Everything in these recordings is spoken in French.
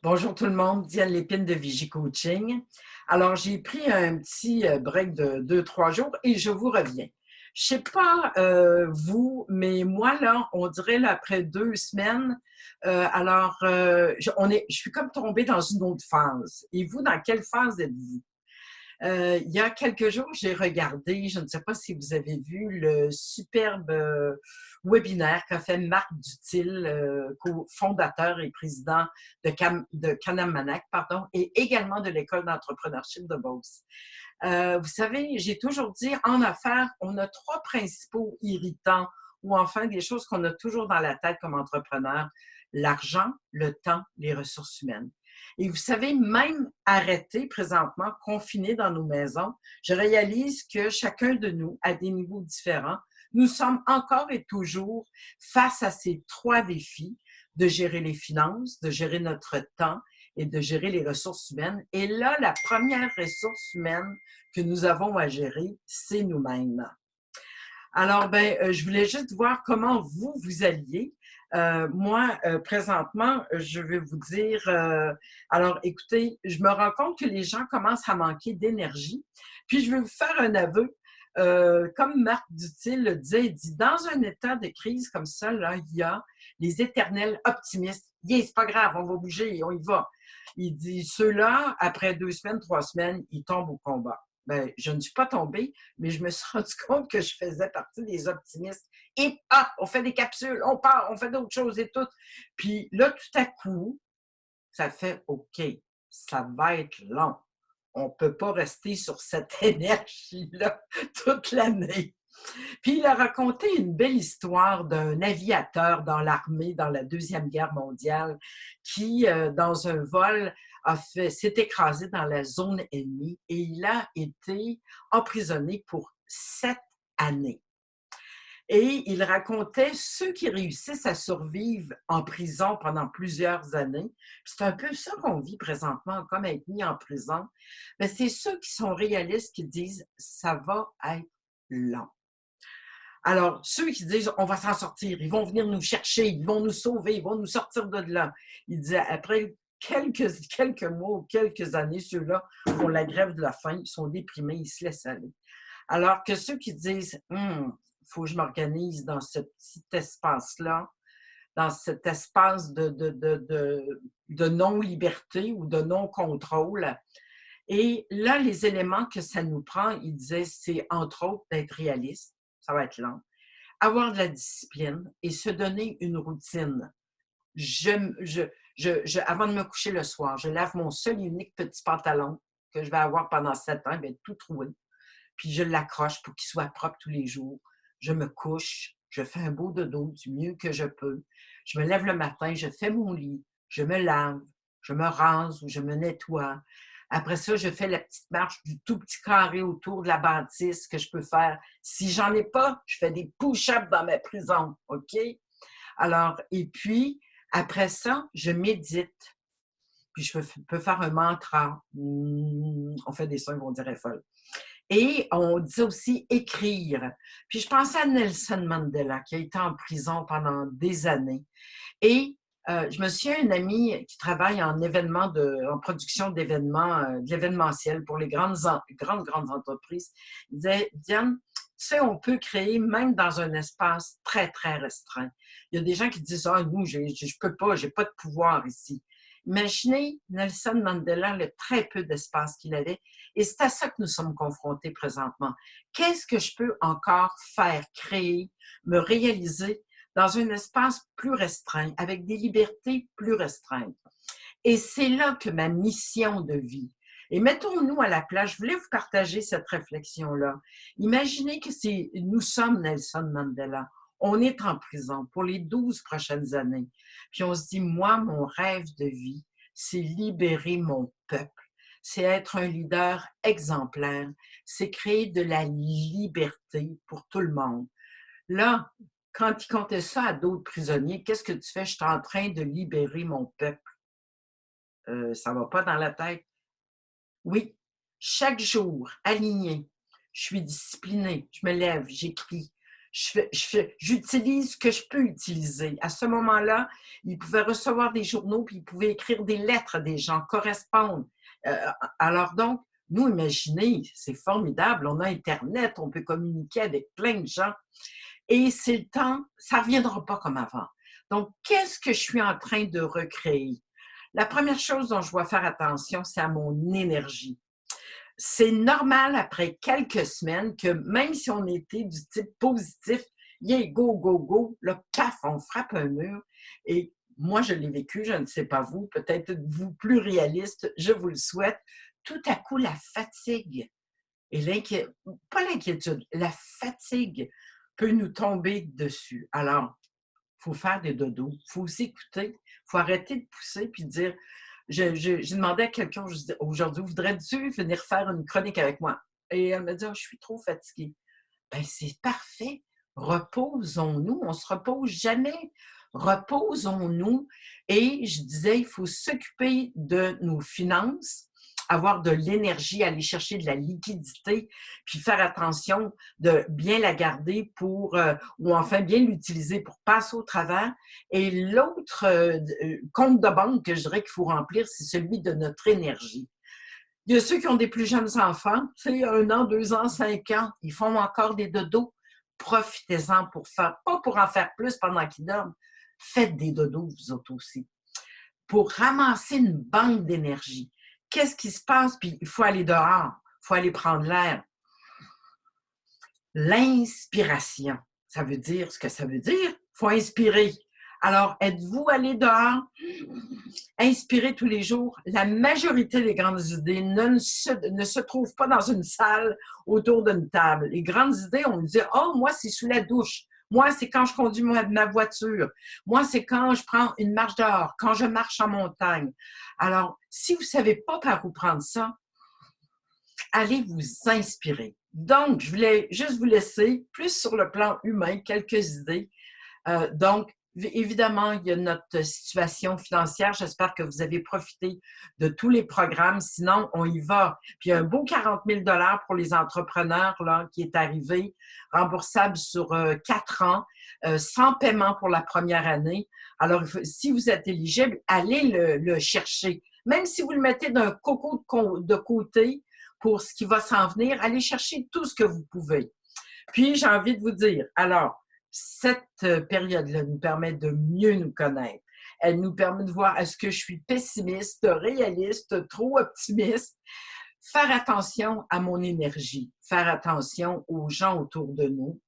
Bonjour tout le monde, Diane Lépine de Vigie Coaching. Alors, j'ai pris un petit break de 2, 3 jours et je vous reviens. Je sais pas vous, mais moi, là, on dirait là, après 2 semaines, je suis comme tombée dans une autre phase. Et vous, dans quelle phase êtes-vous? Il y a quelques jours, j'ai regardé, je ne sais pas si vous avez vu le superbe webinaire qu'a fait Marc Dutil, fondateur et président de Canamanac, pardon, et également de l'École d'entrepreneurship de Beauce. Vous savez, j'ai toujours dit, en affaires, on a 3 principaux irritants ou enfin des choses qu'on a toujours dans la tête comme entrepreneur: l'argent, le temps, les ressources humaines. Et vous savez, même arrêté présentement, confiné dans nos maisons, je réalise que chacun de nous, à des niveaux différents, nous sommes encore et toujours face à ces 3 défis: de gérer les finances, de gérer notre temps et de gérer les ressources humaines. Et là, la première ressource humaine que nous avons à gérer, c'est nous-mêmes. Alors, je voulais juste voir comment vous alliez. Moi, présentement, je vais vous dire, alors écoutez, je me rends compte que les gens commencent à manquer d'énergie. Puis, je vais vous faire un aveu. Comme Marc Dutil le disait, il dit, dans un état de crise comme ça, là, il y a les éternels optimistes. Yeah, c'est pas grave, on va bouger, on y va. Il dit, ceux-là, après 2 semaines, 3 semaines, ils tombent au combat. Je ne suis pas tombée, mais je me suis rendu compte que je faisais partie des optimistes. Et on fait des capsules, on part, on fait d'autres choses et tout. Puis là, tout à coup, ça fait OK, ça va être long. On ne peut pas rester sur cette énergie-là toute l'année. Puis il a raconté une belle histoire d'un aviateur dans l'armée dans la Deuxième Guerre mondiale qui, dans un vol, s'est écrasé dans la zone ennemie et il a été emprisonné pour 7 années. Et il racontait ceux qui réussissent à survivre en prison pendant plusieurs années. C'est un peu ça qu'on vit présentement, comme être mis en prison. Mais c'est ceux qui sont réalistes qui disent ça va être long. Alors, ceux qui disent on va s'en sortir, ils vont venir nous chercher, ils vont nous sauver, ils vont nous sortir de là. Il disait après quelques mois ou quelques années, ceux-là font la grève de la faim, ils sont déprimés, ils se laissent aller. Alors que ceux qui disent faut que je m'organise dans ce petit espace-là, dans cet espace de non-liberté ou de non-contrôle. Et là, les éléments que ça nous prend, il disait, c'est entre autres d'être réaliste, ça va être long, avoir de la discipline et se donner une routine. Avant de me coucher le soir, je lave mon seul et unique petit pantalon que je vais avoir pendant 7 ans, il va être tout troué. Puis je l'accroche pour qu'il soit propre tous les jours. Je me couche, je fais un beau dodo du mieux que je peux. Je me lève le matin, je fais mon lit, je me lave, je me rase ou je me nettoie. Après ça, je fais la petite marche du tout petit carré autour de la bâtisse que je peux faire. Si j'en ai pas, je fais des push-ups dans ma prison, OK? Alors, et puis, après ça, je médite. Puis je peux faire un mantra. On fait des sons qu'on dirait folles. Et on dit aussi écrire. Puis je pensais à Nelson Mandela, qui a été en prison pendant des années. Et je me souviens d'une amie qui travaille en production d'événements, de l'événementiel pour les grandes entreprises. Elle disait, Diane, tu sais, on peut créer même dans un espace très, très restreint. Il y a des gens qui disent, ah, nous, je peux pas, j'ai pas de pouvoir ici. Imaginez Nelson Mandela, le très peu d'espace qu'il avait. Et c'est à ça que nous sommes confrontés présentement. Qu'est-ce que je peux encore faire, créer, me réaliser dans un espace plus restreint, avec des libertés plus restreintes? Et c'est là que ma mission de vie. Et mettons-nous à la place, je voulais vous partager cette réflexion-là. Imaginez que nous sommes Nelson Mandela. On est en prison pour les 12 prochaines années. Puis on se dit, moi, mon rêve de vie, c'est libérer mon peuple. C'est être un leader exemplaire. C'est créer de la liberté pour tout le monde. Là, quand il comptait ça à d'autres prisonniers, qu'est-ce que tu fais? Je suis en train de libérer mon peuple. Ça va pas dans la tête. Oui, chaque jour, aligné, je suis disciplinée, je me lève, j'écris, j'utilise ce que je peux utiliser. À ce moment-là, ils pouvaient recevoir des journaux, puis ils pouvaient écrire des lettres à des gens, correspondre. Alors donc, nous, imaginez, c'est formidable, on a Internet, on peut communiquer avec plein de gens. Et c'est le temps, ça ne reviendra pas comme avant. Donc, qu'est-ce que je suis en train de recréer? La première chose dont je dois faire attention, c'est à mon énergie. C'est normal après quelques semaines que même si on était du type positif, yeah, go, go, go, là, paf, on frappe un mur. Et moi, je l'ai vécu, je ne sais pas vous, peut-être vous plus réaliste, je vous le souhaite. Tout à coup, la fatigue et l'inquiétude, pas l'inquiétude, la fatigue peut nous tomber dessus. Alors, il faut faire des dodos, il faut s'écouter, il faut arrêter de pousser puis dire. J'ai demandé à quelqu'un aujourd'hui, voudrais-tu venir faire une chronique avec moi? Et elle m'a dit, oh, je suis trop fatiguée. Ben, c'est parfait. Reposons-nous. On ne se repose jamais. Reposons-nous. Et je disais, il faut s'occuper de nos finances, avoir de l'énergie, aller chercher de la liquidité, puis faire attention de bien la garder pour, ou enfin bien l'utiliser pour passer au travers. Et l'autre compte de banque que je dirais qu'il faut remplir, c'est celui de notre énergie. Il y a ceux qui ont des plus jeunes enfants, tu sais, 1 an, 2 ans, 5 ans, ils font encore des dodos. Profitez-en pour faire, pas pour en faire plus pendant qu'ils dorment. Faites des dodos, vous autres aussi. Pour ramasser une banque d'énergie. Qu'est-ce qui se passe? Puis il faut aller dehors, il faut aller prendre l'air. L'inspiration, ça veut dire ce que ça veut dire. Il faut inspirer. Alors, êtes-vous allé dehors? Inspirez tous les jours. La majorité des grandes idées ne se trouvent pas dans une salle autour d'une table. Les grandes idées, on me dit, oh, moi, c'est sous la douche. Moi, c'est quand je conduis ma voiture. Moi, c'est quand je prends une marche dehors, quand je marche en montagne. Alors, si vous ne savez pas par où prendre ça, allez vous inspirer. Donc, je voulais juste vous laisser, plus sur le plan humain, quelques idées. Donc, évidemment, il y a notre situation financière. J'espère que vous avez profité de tous les programmes. Sinon, on y va. Puis, il y a un beau 40 000 pour les entrepreneurs là, qui est arrivé, remboursable sur 4 ans, sans paiement pour la première année. Alors, si vous êtes éligible, allez le chercher. Même si vous le mettez d'un coco de côté pour ce qui va s'en venir, allez chercher tout ce que vous pouvez. Puis, j'ai envie de vous dire, alors, cette période-là nous permet de mieux nous connaître. Elle nous permet de voir est-ce que je suis pessimiste, réaliste, trop optimiste. Faire attention à mon énergie, faire attention aux gens autour de nous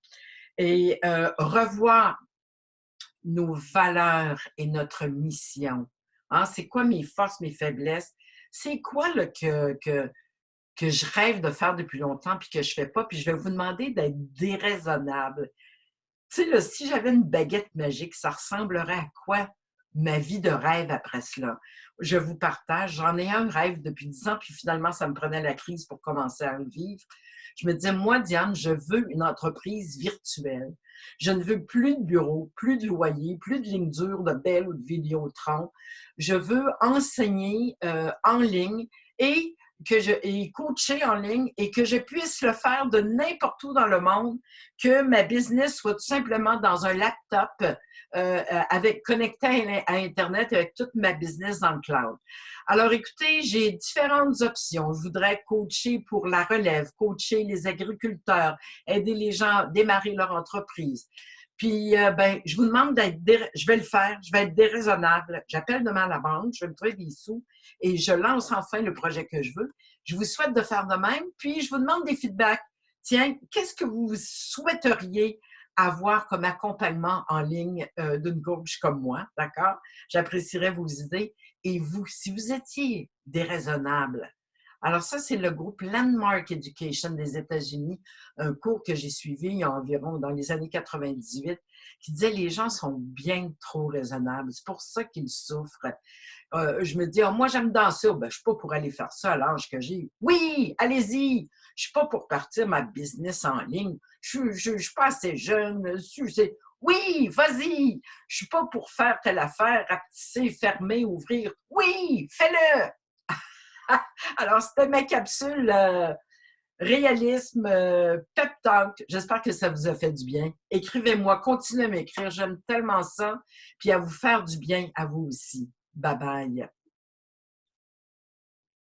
et revoir nos valeurs et notre mission. Hein, c'est quoi mes forces, mes faiblesses? C'est quoi là, que je rêve de faire depuis longtemps puis que je ne fais pas? Puis je vais vous demander d'être déraisonnable. Tu sais, là, si j'avais une baguette magique, ça ressemblerait à quoi ma vie de rêve après cela? Je vous partage, j'en ai un rêve depuis 10 ans, puis finalement, ça me prenait la crise pour commencer à le vivre. Je me disais, moi, Diane, je veux une entreprise virtuelle. Je ne veux plus de bureau, plus de loyer, plus de ligne dure de Bell ou de Vidéotron. Je veux enseigner en ligne et coacher en ligne et que je puisse le faire de n'importe où dans le monde, que ma business soit tout simplement dans un laptop connecté à Internet avec toute ma business dans le cloud. Alors, écoutez, j'ai différentes options. Je voudrais coacher pour la relève, coacher les agriculteurs, aider les gens à démarrer leur entreprise. Puis, je vous demande je vais le faire, je vais être déraisonnable. J'appelle demain à la banque, je vais me trouver des sous et je lance enfin le projet que je veux. Je vous souhaite de faire de même, puis je vous demande des feedbacks. Tiens, qu'est-ce que vous souhaiteriez avoir comme accompagnement en ligne d'une coach comme moi, d'accord? J'apprécierais vos idées. Et vous, si vous étiez déraisonnable, alors ça, c'est le groupe Landmark Education des États-Unis, un cours que j'ai suivi il y a environ dans les années 98, qui disait les gens sont bien trop raisonnables. C'est pour ça qu'ils souffrent. Je me dis, oh, moi, j'aime danser. Oh, ben, je ne suis pas pour aller faire ça à l'âge que j'ai. Oui, allez-y. Je ne suis pas pour partir ma business en ligne. Je ne suis pas assez jeune. Oui, vas-y. Je ne suis pas pour faire telle affaire, rapetisser, fermer, ouvrir. Oui, fais-le. Alors, c'était ma capsule réalisme, pep talk. J'espère que ça vous a fait du bien. Écrivez-moi, continuez à m'écrire. J'aime tellement ça. Puis à vous faire du bien à vous aussi. Bye bye.